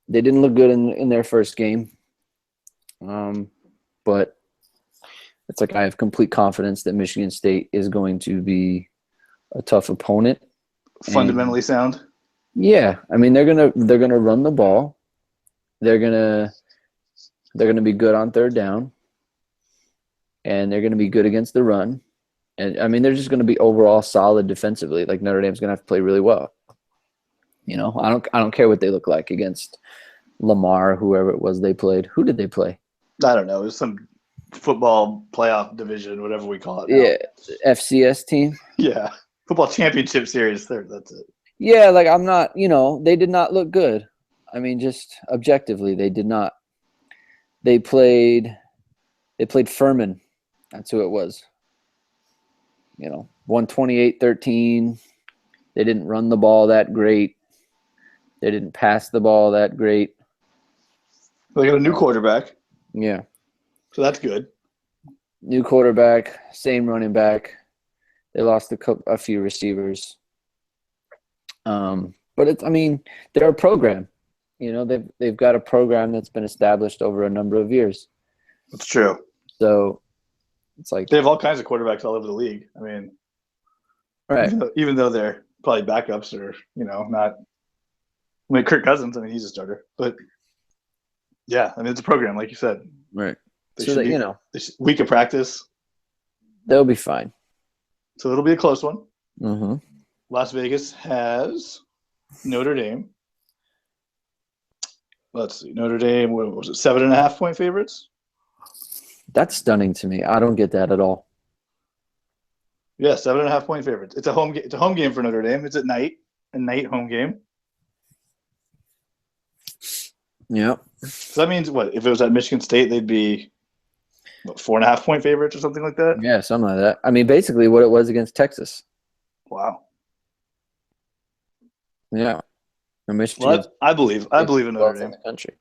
they didn't look good in their first game, but it's like I have complete confidence that Michigan State is going to be a tough opponent. Fundamentally sound. Yeah, I mean they're gonna run the ball. They're gonna be good on third down, and they're gonna be good against the run. And I mean they're just gonna be overall solid defensively. Like Notre Dame's gonna have to play really well. I don't care what they look like against Lamar, whoever it was they played. Who did they play? I don't know. It was some football playoff division, whatever we call it now. Yeah, FCS team. Yeah, football championship series. That's it. Yeah, like I'm not. They did not look good. I mean, just objectively, they did not. They played Furman. That's who it was. 128-13. They didn't run the ball that great. They didn't pass the ball that great. They got a new quarterback. Yeah. So that's good. New quarterback, same running back. They lost a few receivers. But they're a program. They've got a program that's been established over a number of years. That's true. So it's like they have all kinds of quarterbacks all over the league. I mean, right. Even though they're probably backups or not. I mean, Kirk Cousins. I mean, he's a starter, but yeah, I mean, it's a program, like you said. Right. They so should that be, week of practice. They'll be fine. So it'll be a close one. Mm-hmm. Las Vegas has Notre Dame. Let's see. Notre Dame, what was it, 7.5-point favorites? That's stunning to me. I don't get that at all. Yeah, 7.5-point favorites. It's a home game for Notre Dame. It's at night, a night home game. Yep. So that means what? If it was at Michigan State, they'd be 4.5-point favorites or something like that? Yeah, something like that. I mean, basically what it was against Texas. Wow. Yeah. Well, I believe in Notre Dame. In the country.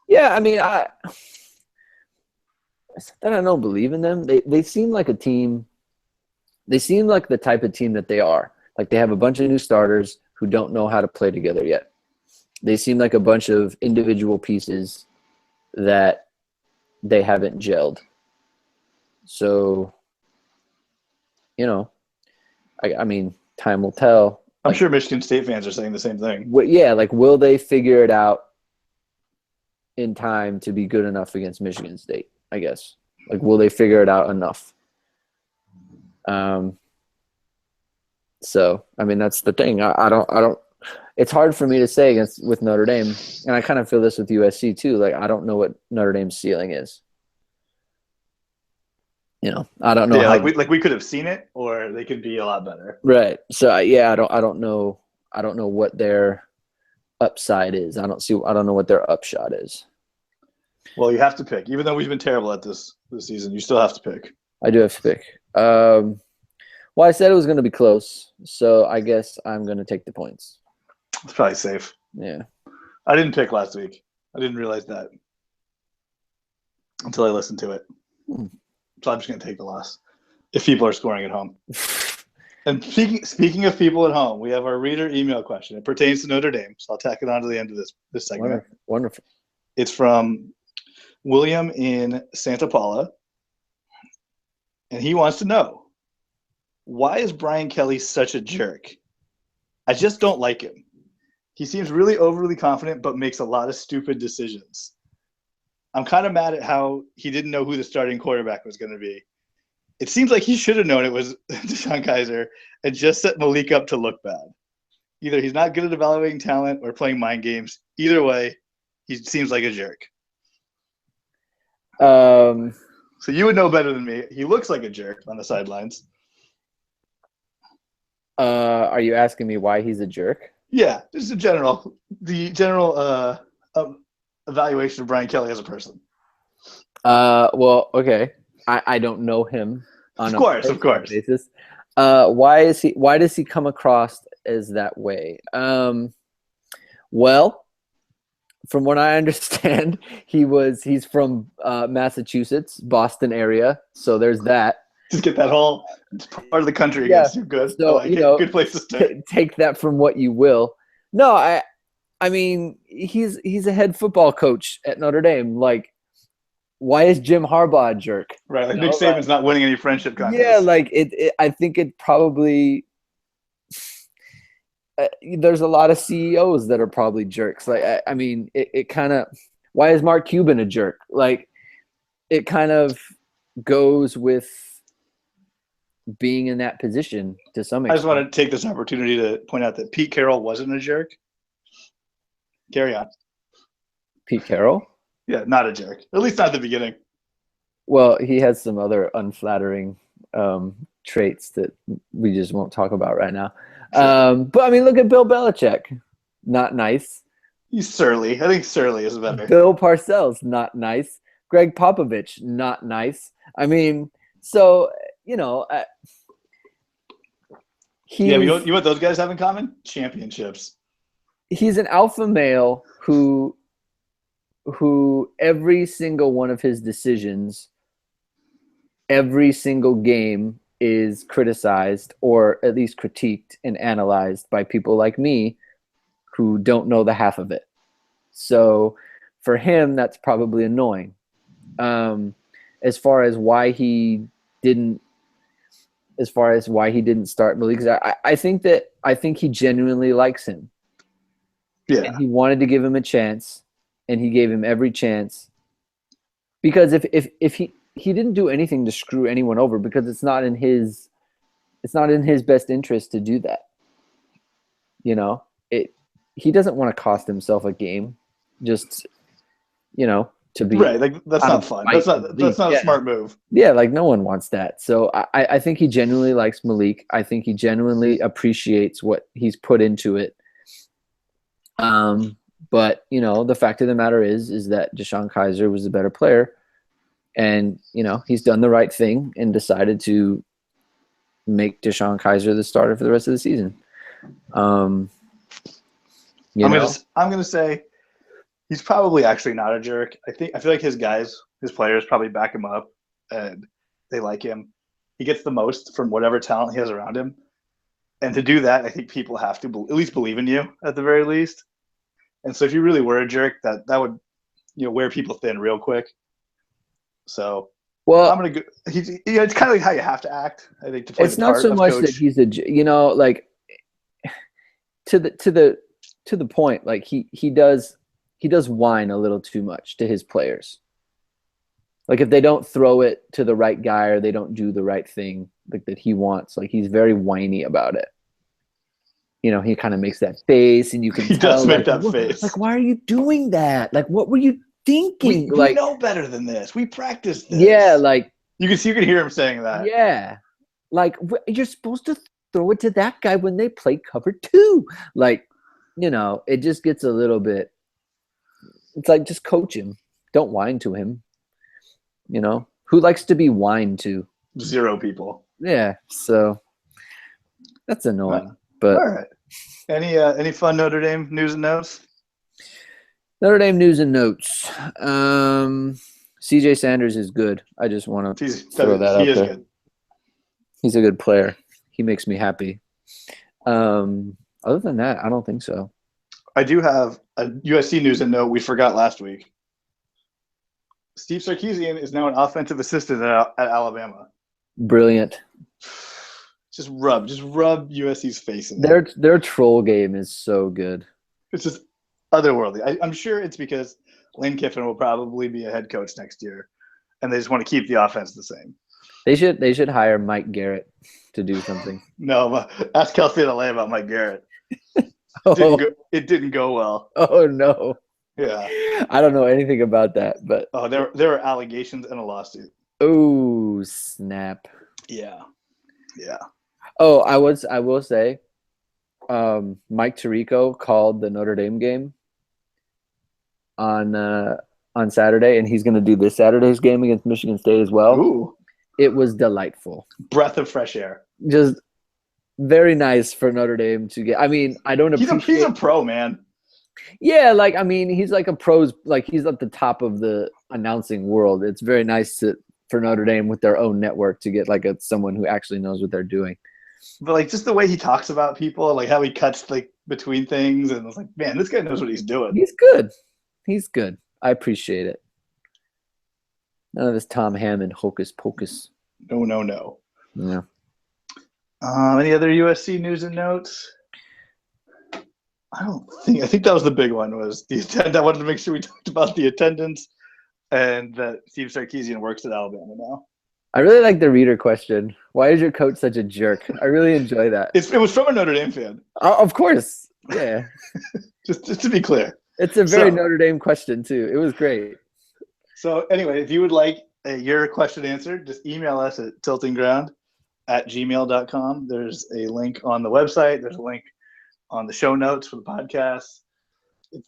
Yeah, I mean, I don't believe in them. They seem like a team. They seem like the type of team that they are. Like they have a bunch of new starters who don't know how to play together yet. They seem like a bunch of individual pieces that they haven't gelled. So, I mean, time will tell. I'm sure Michigan State fans are saying the same thing. Yeah, will they figure it out in time to be good enough against Michigan State, I guess? Will they figure it out enough? So, I mean, that's the thing. I don't it's hard for me to say with Notre Dame, and I kind of feel this with USC too. I don't know what Notre Dame's ceiling is. I don't know. Yeah, we could have seen it, or they could be a lot better. Right. So yeah, I don't know. I don't know what their upside is. I don't know what their upshot is. Well, you have to pick. Even though we've been terrible at this season, you still have to pick. I do have to pick. Well, I said it was going to be close, so I guess I'm going to take the points. It's probably safe. Yeah. I didn't pick last week. I didn't realize that until I listened to it. So I'm just going to take the loss if people are scoring at home. And speaking of people at home, we have our reader email question. It pertains to Notre Dame, so I'll tack it on to the end of this segment. Wonderful. It's from William in Santa Paula, and he wants to know, why is Brian Kelly such a jerk? I just don't like him. He seems really overly confident, but makes a lot of stupid decisions. I'm kind of mad at how he didn't know who the starting quarterback was going to be. It seems like he should have known it was Deshaun Kaiser and just set Malik up to look bad. Either he's not good at evaluating talent or playing mind games. Either way, he seems like a jerk. So you would know better than me. He looks like a jerk on the sidelines. Are you asking me why he's a jerk? Yeah, just the general evaluation of Brian Kelly as a person. Well, okay. I don't know him on of course basis. Why does he come across as that way? Well, from what I understand, he's from Massachusetts, Boston area. So there's that. Just get that whole part of the country against you. Good. So good place to start. Take that from what you will. No, I mean he's a head football coach at Notre Dame. Why is Jim Harbaugh a jerk? Right, Nick Saban's not winning any friendship contests. Yeah, I think it probably there's a lot of CEOs that are probably jerks. I mean, it kind of. Why is Mark Cuban a jerk? It kind of goes with being in that position to some extent. I just want to take this opportunity to point out that Pete Carroll wasn't a jerk. Carry on. Pete Carroll? Yeah, not a jerk. At least not at the beginning. Well, he has some other unflattering traits that we just won't talk about right now. Sure. But I mean, look at Bill Belichick. Not nice. He's surly. I think surly is better. Bill Parcells, not nice. Greg Popovich, not nice. I mean, so you know, you know what those guys have in common? Championships. He's an alpha male who every single one of his decisions, every single game is criticized or at least critiqued and analyzed by people like me who don't know the half of it. So for him, that's probably annoying. As far as why he didn't start Malik, I think he genuinely likes him. Yeah. And he wanted to give him a chance, and he gave him every chance. Because if he didn't do anything to screw anyone over, because it's not in his best interest to do that. You know, he doesn't want to cost himself a game, just to be right. Like that's not fun. That's not a smart move. Yeah, like no one wants that. So I think he genuinely likes Malik. I think he genuinely appreciates what he's put into it. But the fact of the matter is that Deshaun Kaiser was the better player, and he's done the right thing and decided to make Deshaun Kaiser the starter for the rest of the season. I'm gonna say he's probably actually not a jerk. I feel like his players probably back him up and they like him. He gets the most from whatever talent he has around him. And to do that, I think people have to at least believe in you at the very least. And so if you really were a jerk, that would wear people thin real quick. So I'm gonna go. It's kind of like how you have to act. I think to play. It's not so much coach. That he's like to the point. Like he does whine a little too much to his players. Like if they don't throw it to the right guy or they don't do the right thing like that he wants, like he's very whiny about it. He kind of makes that face, and you can tell. Does make that face. Like, why are you doing that? Like, what were you thinking? We know better than this. We practiced this. Yeah, like you can hear him saying that. Yeah, like you're supposed to throw it to that guy when they play cover 2. Like, it just gets a little bit. It's like, just coach him. Don't whine to him. Who likes to be whined to? 0 people. Yeah, so that's annoying. But all right. Any fun Notre Dame news and notes? Notre Dame news and notes. CJ Sanders is good. I just want to throw that out there. Good. He's a good player. He makes me happy. Other than that, I don't think so. I do have a USC news and note we forgot last week. Steve Sarkisian is now an offensive assistant at Alabama. Brilliant. Just rub USC's face in there. Their troll game is so good. It's just otherworldly. I'm sure it's because Lane Kiffin will probably be a head coach next year, and they just want to keep the offense the same. They should hire Mike Garrett to do something. No, ask Kelsey to lay about Mike Garrett. It didn't go well. Oh no. Yeah. I don't know anything about that, but there were allegations and a lawsuit. Oh snap. Yeah. Yeah. Oh, I will say, Mike Tirico called the Notre Dame game on Saturday, and he's going to do this Saturday's game against Michigan State as well. Ooh. It was delightful. Breath of fresh air. Just very nice for Notre Dame to get. I mean, I don't appreciate. He's a pro, man. Yeah, like I mean, he's like a pros. Like he's at the top of the announcing world. It's very nice for Notre Dame with their own network to get like someone who actually knows what they're doing. But like just the way he talks about people, like how he cuts like between things, and I was like, man, this guy knows what he's doing. He's good. He's good. I appreciate it. None of this Tom Hammond hocus pocus. No. Yeah. Any other USC news and notes? I think that was the big one. Was the attendance? I wanted to make sure we talked about the attendance, and that Steve Sarkisian works at Alabama now. I really like the reader question. Why is your coach such a jerk? I really enjoy that. It was from a Notre Dame fan. Of course. Yeah. just to be clear. It's a very Notre Dame question, too. It was great. So, anyway, if you would like your question answered, just email us at tiltingground@gmail.com. There's a link on the website. There's a link on the show notes for the podcast.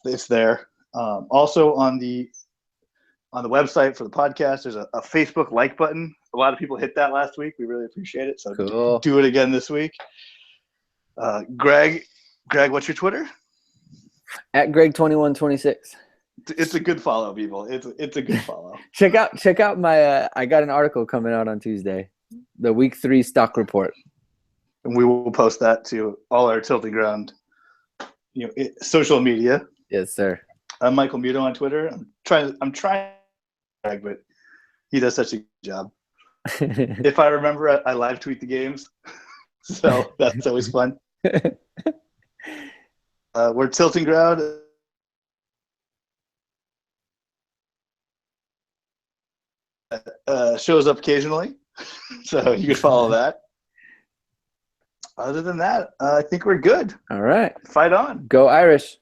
It's there. Also on the website for the podcast, there's a Facebook like button. A lot of people hit that last week. We really appreciate it. So cool. Do it again this week. Greg, what's your Twitter? At Greg2126. It's a good follow, people. It's a good follow. Check out my I got an article coming out on Tuesday. The week 3 stock report. And we will post that to all our Tiltingground, social media. Yes, sir. I'm Michael Muto on Twitter. I'm trying, but he does such a good job. If I remember, I live tweet the games, so that's always fun. We're Tiltingground. Shows up occasionally, so you can follow that. Other than that, I think we're good. All right. Fight on. Go Irish.